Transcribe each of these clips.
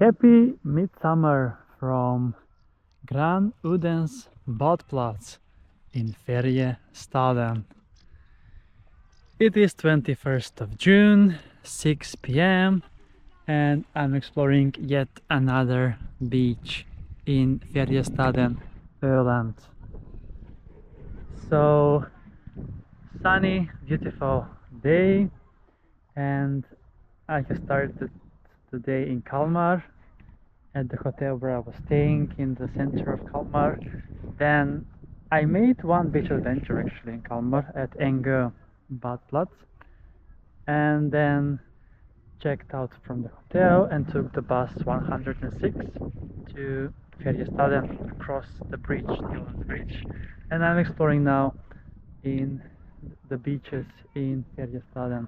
Happy Midsummer from Granudden's badplats in Färjestaden. It is 21st of June, 6 p.m. and I'm exploring yet another beach in Färjestaden, Öland. So sunny, beautiful day, and I have started the day in Kalmar at the hotel where I was staying in the center of Kalmar. Then I made one beach adventure actually in Kalmar at Enge Badplats, and then checked out from the hotel and took the bus 106 to Färjestaden across the bridge, the Öland bridge, and I'm exploring now in the beaches in Färjestaden.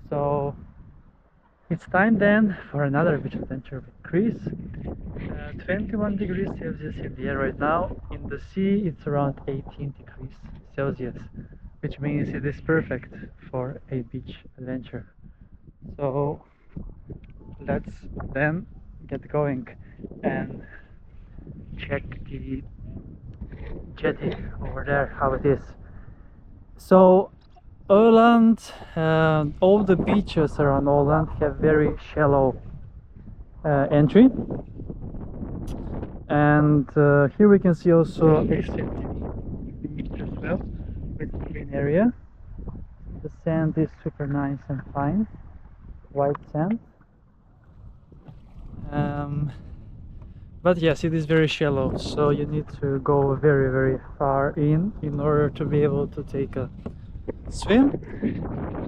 So it's time then for another beach adventure with Chris. 21 degrees Celsius in the air right now. In the sea it's around 18 degrees Celsius, which means it is perfect for a beach adventure. So let's then get going and check the jetty over there, how it is. So Öland, all the beaches around Öland have very shallow entry, and here we can see also a beach as well with green area. The sand is super nice and fine, white sand. But yes, it is very shallow, so you need to go very far in order to be able to take a swim, which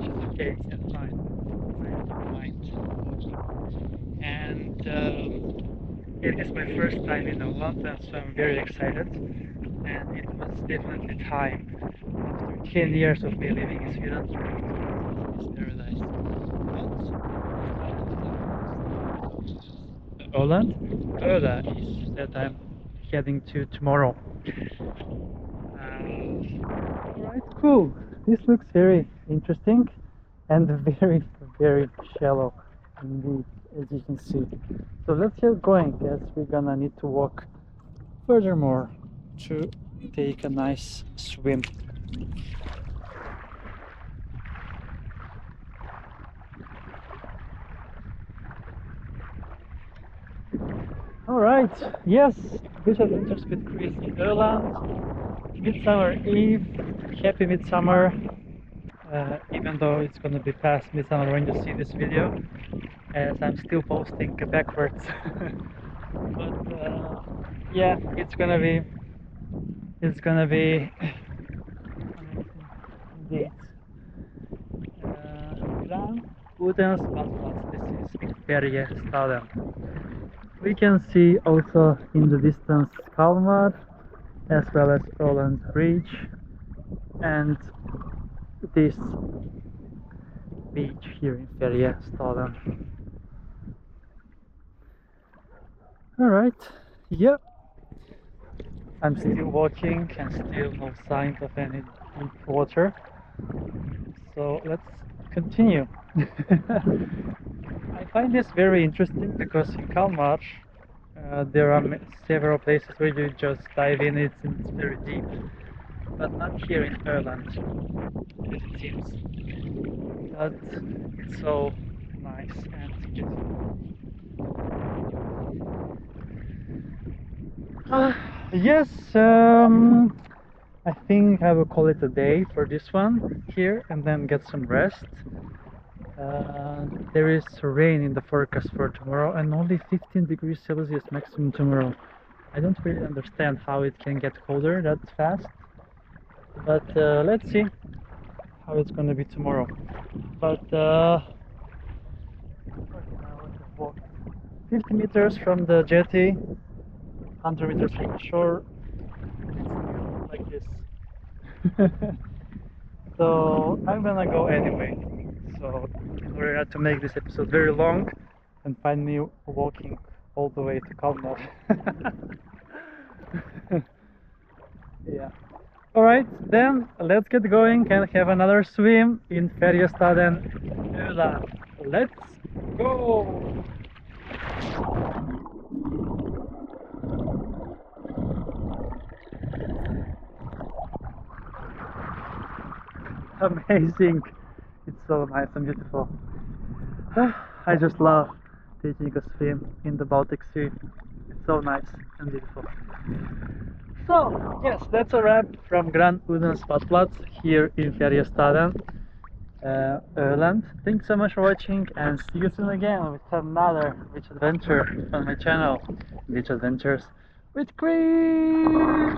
is okay and fine. I don't mind walking. And it is my first time in Öland, and so I'm very excited. And it was definitely time, after 10 years of me living in Sweden, to this paradise. Öland is that I'm heading to tomorrow. Alright, cool. This looks very interesting and very shallow indeed, as you can see. So let's get going, as we're gonna need to walk furthermore to take a nice swim. Alright, yes, beach adventures with Chris in Öland, Midsummer Eve, happy Midsummer, even though it's gonna be past Midsummer when you see this video, as I'm still posting backwards. But yeah, it's gonna be amazing indeed. Granudden's badplats, this is in Färjestaden. We can see also in the distance Kalmar, as well as Öland Bridge, and this beach here in Färjestaden. Alright, yep. I'm still walking and still no signs of any deep water. So let's continue. I find this very interesting because in Kalmar there are several places where you just dive in, it's very deep, but not here in Öland, as it seems. But it's so nice and beautiful. Yes, I think I will call it a day for this one here and then get some rest. There is rain in the forecast for tomorrow and only 15 degrees Celsius maximum tomorrow. I don't really understand how it can get colder that fast, but let's see how it's gonna be tomorrow. But 50 meters from the jetty, 100 meters from the shore, it's like this. So I'm gonna go anyway. So in order not to make this episode very long and find me walking all the way to Kalmar. Yeah. Alright, then let's get going and have another swim in Färjestaden, Öland. Let's go! amazing. It's so nice and beautiful. I just love taking a swim in the Baltic Sea. It's so nice and beautiful. So, yes, that's a wrap from Granudden Spotplatz here in Färjestaden, Öland. Thanks so much for watching and see you soon again with another beach adventure on my channel, Beach Adventures with Chris!